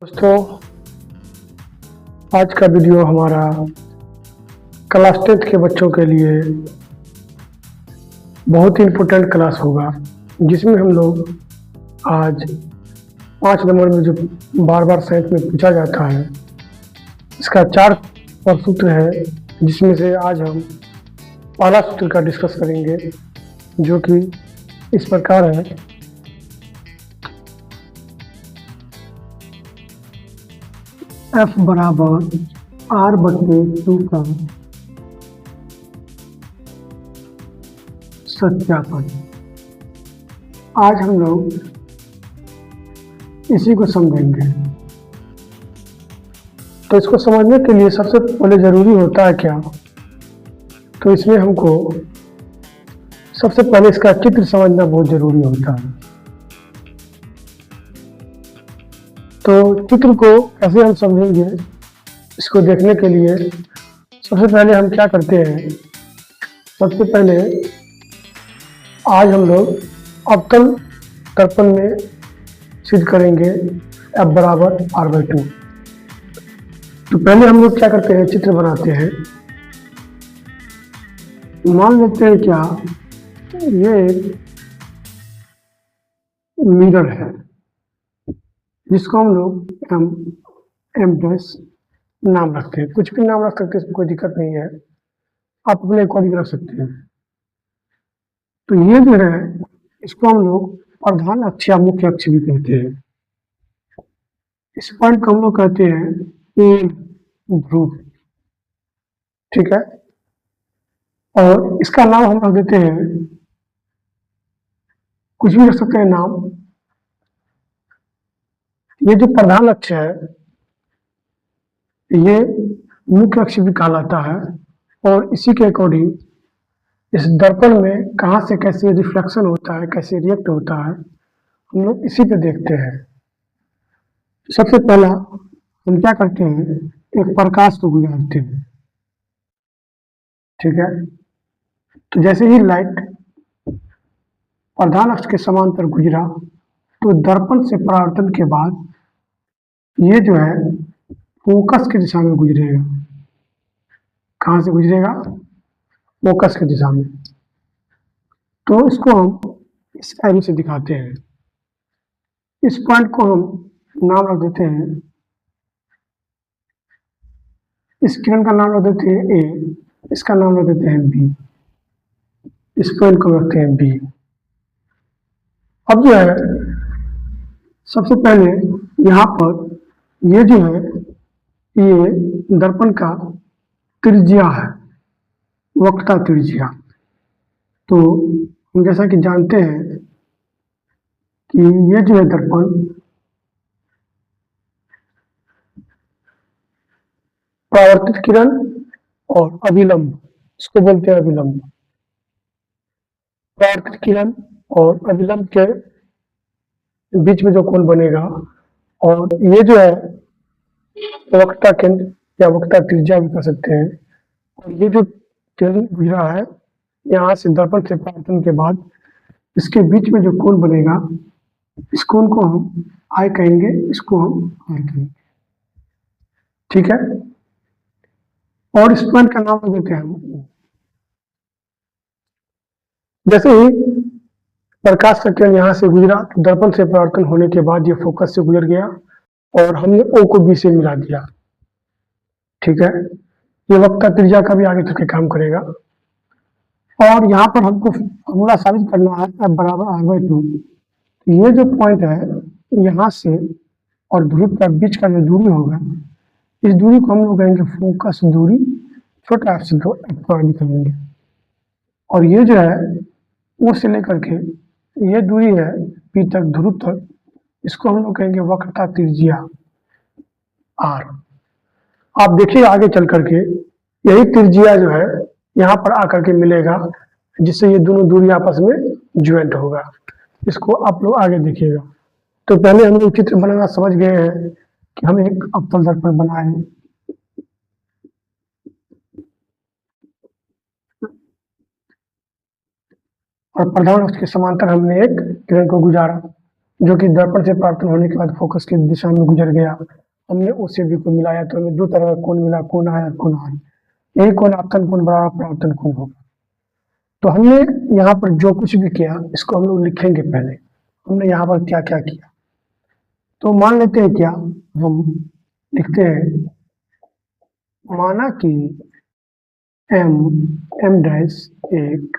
दोस्तों, आज का वीडियो हमारा क्लास 10th के बच्चों के लिए बहुत ही इम्पोर्टेंट क्लास होगा, जिसमें हम लोग आज 5 नंबर में जो बार-बार साइंस में पूछा जाता है, इसका 4 प्रसूत्र है, जिसमें से आज हम पहला सूत्र का डिस्कस करेंगे, जो कि इस प्रकार है। F बराबर R/2 का सत्यापन। आज हम लोग इसी को समझेंगे। तो इसको समझने के लिए सबसे पहले जरूरी होता है क्या? तो इसमें हमको सबसे पहले इसका चित्र समझना बहुत जरूरी होता है। तो चित्र को कैसे हम समझेंगे, इसको देखने के लिए सबसे पहले हम क्या करते हैं, सबसे पहले आज हम लोग अवतल दर्पण में सिद्ध करेंगे F बराबर R/2। तो पहले हम लोग क्या करते हैं, चित्र बनाते हैं। मान लेते हैं क्या, ये मिरर है, जिसको हम लोग M' नाम रखते हैं। कुछ भी नाम रख सकते हैं, इसमें कोई दिक्कत नहीं है, आप अपने अकॉर्डिंग रख सकते हैं। तो ये जो है, इसको हम लोग प्रधान अक्ष या मुख्य अक्ष भी कहते हैं। इस पॉइंट को हम लोग कहते हैं ए ध्रुव, ठीक है। और इसका नाम हम रख देते हैं, कुछ भी रख सकते हैं नाम। ये जो प्रधान अक्ष है, ये मुख्य अक्ष भी कहलाता है, और इसी के अकॉर्डिंग इस दर्पण में कहाँ से कैसे रिफ्लेक्शन होता है, कैसे रिएक्ट होता है, हम लोग इसी पे देखते हैं। सबसे पहला हम क्या करते हैं, एक प्रकाश को गुजारते हैं, ठीक है। तो जैसे ही लाइट प्रधान अक्ष के समांतर गुजरा, तो दर्पण से परावर्तन के बाद ये जो है फोकस की दिशा में गुजरेगा। कहाँ से गुजरेगा? फोकस की दिशा में। तो इसको हम इस एरो से दिखाते हैं। इस पॉइंट को हम नाम रख देते हैं, इस किरण का नाम रख देते हैं ए, इसका नाम रख देते हैं बी, इस पॉइंट को रखते हैं बी। अब जो है, सबसे पहले यहाँ पर ये जो है, ये दर्पण का त्रिज्या है, वक्रता त्रिज्या। तो हम जैसा कि जानते हैं कि ये जो है दर्पण परावर्तित किरण और अभिलंब, इसको बोलते हैं अभिलंब। परावर्तित किरण और अभिलंब के बीच में जो कोण बनेगा, और ये जो है वक्रता केंद्र या वक्रता त्रिज्या भी कह सकते हैं। और ये जो किरण गुजरा है, यहाँ से दर्पण से परावर्तन के बाद इसके बीच में जो कोण बनेगा, इस कोण को हम आई कहेंगे, इसको हम आर कहेंगे, ठीक है। और इस पॉइंट का नाम देते हैं हम। जैसे ही प्रकाश का किरण यहाँ से गुजरा, तो दर्पण से परावर्तन होने के बाद ये फोकस से गुजर गया और हमने O को B से मिला दिया, ठीक है। ये वक्रता त्रिज्या का भी आगे चल के काम करेगा। और यहाँ पर हमको फॉर्मूला साबित करना है F बराबर R/2। ये जो पॉइंट है, यहाँ से और ध्रुव का बीच का जो दूरी होगा, इस दूरी को हम लोग कहेंगे फोकस दूरी, छोटा f से लिखेंगे। और ये जो है, O से लेकर के ये दूरी है P तक, ध्रुव तक, इसको हम लोग कहेंगे वक्रता त्रिज्या R। आप देखिए आगे चल करके यही त्रिज्या जो है यहाँ पर आकर के मिलेगा, जिससे ये दोनों दूरी आपस में ज्वाइंट होगा। इसको आप लोग आगे देखिएगा। तो पहले हम लोग चित्र बनाना समझ गए हैं कि हम एक अवतल दर्पण बनाए, और प्रधान अक्ष के समांतर हमने एक किरण को गुजारा। जो कि दर्पण से परावर्तन होने के बाद फोकस की दिशा में गुजर गया। हमने उसे भी को मिलाया तो हमें दो तरह का कोण मिला, कोण आय और कोण आर। यही कोण आपतन कोण बराबर परावर्तन कोण होगा। तो हमने यहाँ पर जो कुछ भी किया इसको हम लोग लिखेंगे। पहले हमने यहाँ पर क्या क्या किया तो मान लेते हैं, क्या हम लिखते हैं, माना कि एम डैश एक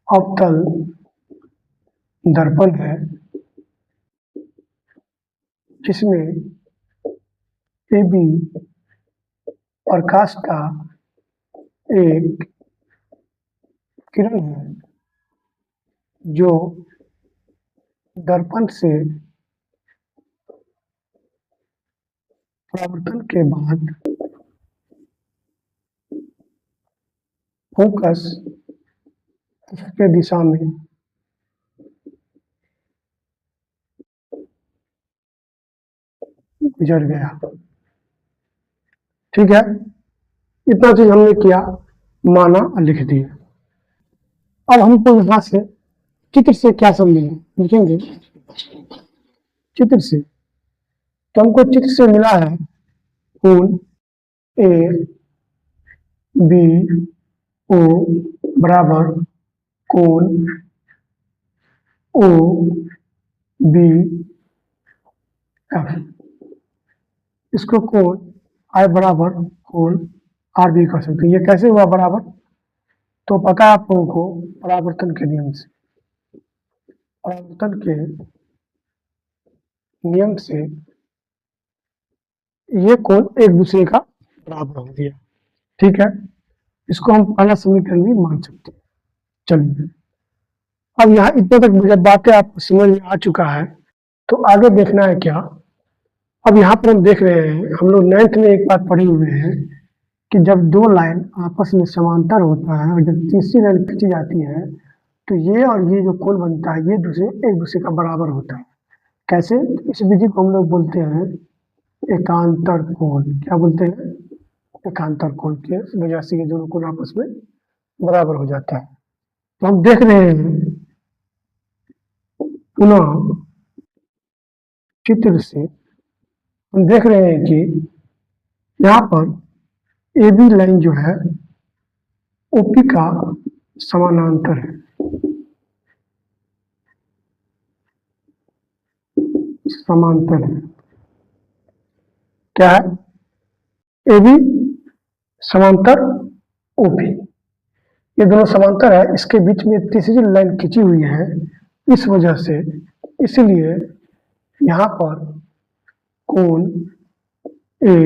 अवतल दर्पण है जिसमें ए बी प्रकाश का एक किरण है जो दर्पण से परावर्तन के बाद फोकस के दिशा में गुजर गया। ठीक है, इतना चीज हमने किया, माना और लिख दिया। अब हमको यहां से चित्र से क्या समझेंगे, लिखेंगे चित्र से। तो हमको चित्र से मिला है कोण ए बी ओ बराबर कोण ओ बी एफ। इसको कोण आई बराबर कोण आर भी कर सकते हैं। ये कैसे हुआ बराबर, तो पता है आप लोगों को परावर्तन के नियम से। परावर्तन के नियम से ये कोण एक दूसरे का बराबर हो गया। ठीक है, इसको हम पहला समीकरण भी मान सकते हैं। चलिए, अब यहाँ इतने तक जब बातें आपको समझ में आ चुका है तो आगे देखना है क्या। अब यहाँ पर हम देख रहे हैं, हम लोग 9th में एक बात पढ़े हुए हैं कि जब दो लाइन आपस में समांतर होता है और जब तीसरी लाइन खींची जाती है तो ये और ये जो कोण बनता है ये एक दूसरे का बराबर होता है। कैसे, इस विधि को हम लोग बोलते हैं एकांतर कोण। क्या बोलते हैं, एकांतर कोण के वजह से ये दोनों कोण आपस में बराबर हो जाता है। तो हम देख रहे हैं पुनः चित्र से, हम देख रहे हैं कि यहाँ पर ए बी लाइन जो है ओपी का समानांतर है। समांतर है, क्या है, ए बी समांतर ओपी, ये दोनों समांतर है। इसके बीच में तीसरी लाइन खींची हुई है, इस वजह से इसलिए यहाँ पर कोण ए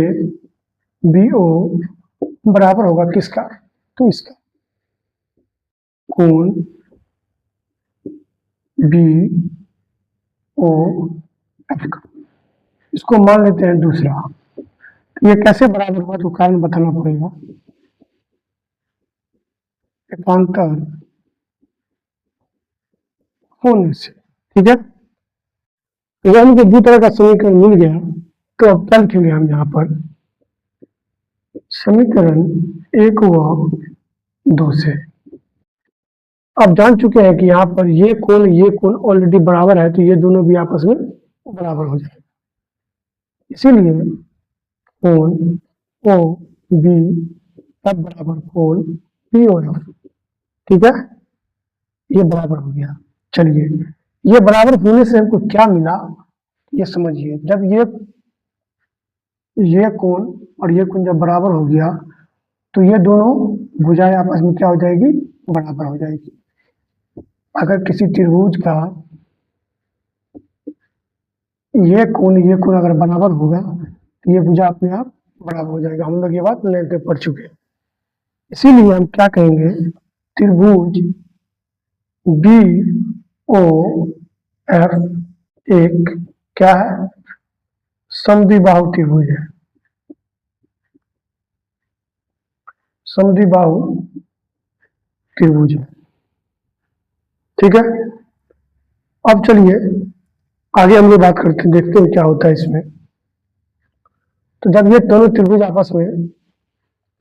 बी ओ बराबर होगा किसका, तो इसका कोण बी ओ एफ का। इसको मान लेते हैं दूसरा। तो ये कैसे बराबर हुआ तो कारण बताना पड़ेगा। एकांतर होने से, ठीक है, यानी कि दो तरह का समीकरण मिल गया। तो अब क्या लिखेंगे हम यहाँ पर, समीकरण 1 व 2 से। आप जान चुके हैं कि यहाँ पर ये कोण ऑलरेडी बराबर है तो ये दोनों भी आपस में बराबर हो जाएगा। इसीलिए कोण ओ बी एफ बराबर कोण पी ओ एफ। ठीक है, ये बराबर हो गया। चलिए, ये बराबर होने से हमको क्या मिला ये समझिए। जब ये कोण और ये कोण जब बराबर हो गया तो ये दोनों भुजाएं आपस में क्या हो जाएगी, बराबर हो जाएगी। अगर किसी त्रिभुज का ये कोण अगर बराबर होगा तो ये भुजा अपने आप बराबर हो जाएगा। हम लोग ये बात 9th में पढ़ चुके हैं। इसीलिए हम क्या कहेंगे, त्रिभुज बी ओ एफ एक क्या है, समद्विबाहु त्रिभुज है। समद्विबाहु त्रिभुज है, ठीक है। अब चलिए आगे हम लोग बात करते हैं, देखते हैं क्या होता है इसमें। तो जब ये दोनों त्रिभुज आपस में,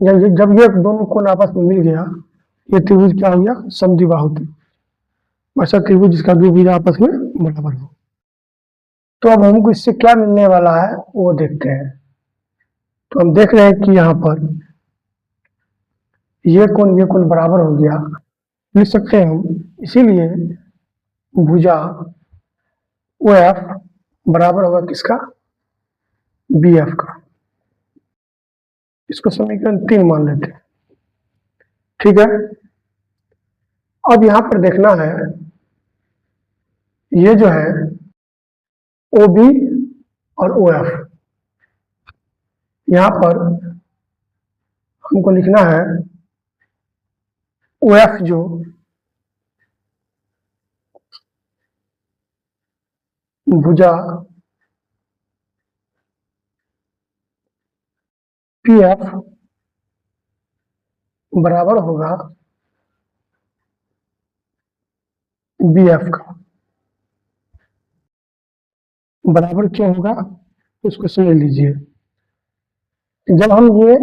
जब ये दोनों कोण आपस में मिल गया, ये त्रिभुज क्या हो गया, समद्विबाहु त्रिभुज। ऐसा त्रिभुज जिसका दो भुजा आपस में बराबर हो। तो अब हमको इससे क्या मिलने वाला है वो देखते हैं। तो हम देख रहे हैं कि यहाँ पर ये कोण बराबर हो गया, लिख सकते हैं हम। इसीलिए भुजा ओ एफ बराबर होगा किसका, बी एफ का। इसको समीकरण 3 मान लेते हैं, ठीक है। अब यहां पर देखना है, ये जो है ओ बी और ओ एफ, यहां पर हमको लिखना है ओ एफ जो भुजा पी एफ बराबर होगा बी एफ का। बराबर क्यों होगा उसको समझ लीजिए। जब हम ये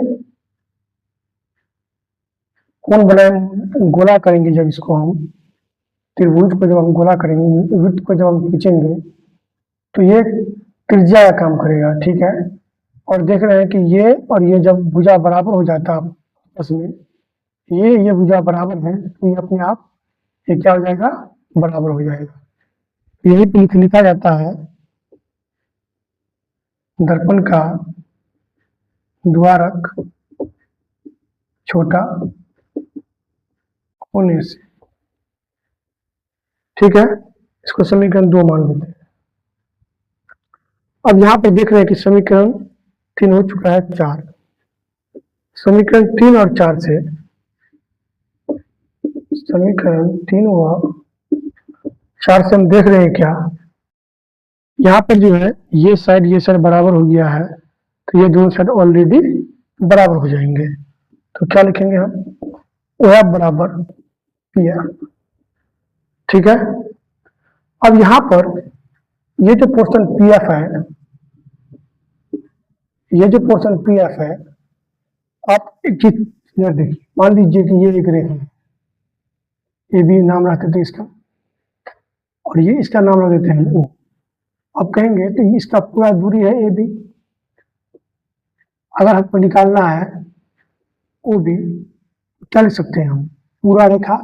कोण बनाए, गोला करेंगे, जब इसको हम त्रिभुज को जब हम गोला करेंगे, वृत्त को जब हम खींचेंगे, तो ये त्रिज्या का काम करेगा, ठीक है। और देख रहे हैं कि ये और ये जब भुजा बराबर हो जाता है आपस में, ये भुजा बराबर है, तो ये अपने आप ये क्या हो जाएगा, बराबर हो जाएगा। यही पे लिखा जाता है दर्पण का द्वारक छोटा होने से, ठीक है। इसको समीकरण 2 मान लेते हैं। अब यहां पर देख रहे हैं कि समीकरण 3 हो चुका है 4। समीकरण 3 और 4 से, समीकरण 3 व 4 से हम देख रहे हैं क्या, यहाँ पर जो है ये साइड बराबर हो गया है, तो ये दोनों साइड ऑलरेडी बराबर हो जाएंगे। तो क्या लिखेंगे हम, ओ एफ बराबर पी एफ, ठीक है। अब यहाँ पर ये जो पोर्शन पी एफ है, ये जो पोर्शन पी एफ है, आप एक चीज देखिए, मान लीजिए कि ये एक रेखा है, ए बी नाम रखते थे इसका, और ये इसका नाम रख देते हैं ओ। अब कहेंगे तो इसका पूरा दूरी है ए बी, अगर हमको निकालना है ओ बी, क्या लिख सकते हैं हम, पूरा रेखा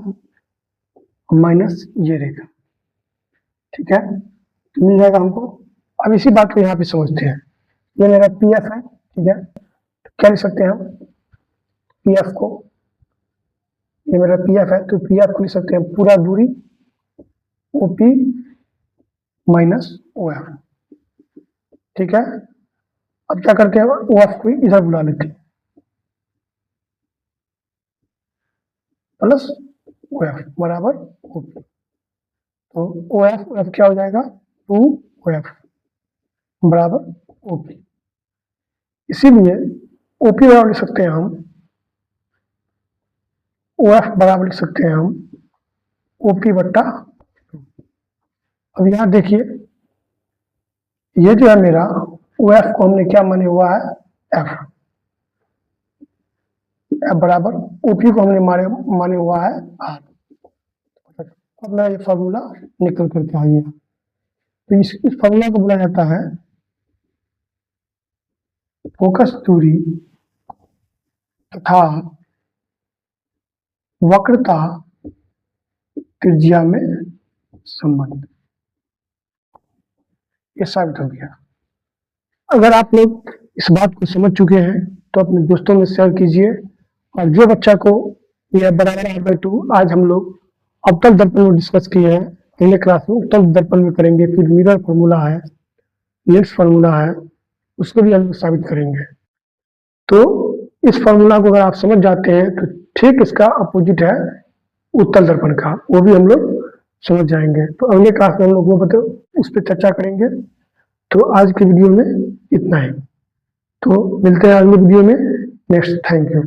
माइनस ये रेखा, ठीक है, तो मिल जाएगा हमको। अब इसी बात को यहाँ पे समझते हैं, ये मेरा पी एफ है, ठीक है, तो क्या लिख सकते हैं हम पी एफ को, ये मेरा पी एफ है, तो पी एफ को लिख सकते हैं पूरा दूरी O P minus O F, ठीक है। अब क्या करते हैं, ओ एफ को इधर बुला लेते हैं, प्लस ओ एफ बराबर ओ पी, तो ओ एफ क्या हो जाएगा, 2 ओ एफ बराबर ओ पी। इसीलिए ओ पी बराबर लिख सकते हैं हम, ओ एफ बराबर लिख सकते हैं हम ओ पी बट्टा। अब यहां देखिए, ये जो है मेरा ओ एफ को हमने क्या माने हुआ है, एफ, एफ बराबर ओ पी को हमने माने हुआ है आर। अब मेरा ये फॉर्मूला निकल करके आ गया। तो इस फॉर्मूला को बोला जाता है फोकस दूरी तथा वक्रता त्रिज्या में संबंध, ये साबित हो गया। अगर आप लोग इस बात को समझ चुके हैं तो अपने दोस्तों में शेयर कीजिए, और जो बच्चा को यह बराबर r/2 आज हम लोग अवतल दर्पण में डिस्कस किए हैं, अगले क्लास में उत्तल दर्पण में करेंगे, फिर मिरर फॉर्मूला है, लेंस फॉर्मूला है, उसको भी हम लोग साबित करेंगे। तो इस फॉर्मूला को अगर आप समझ जाते हैं तो ठीक इसका अपोजिट है उत्तल दर्पण का, वो भी हम लोग समझ जाएंगे। तो अगले क्लास में हम लोग वो उस पर चर्चा करेंगे। तो आज की वीडियो में इतना ही, तो मिलते हैं अगली वीडियो में नेक्स्ट। Thank you.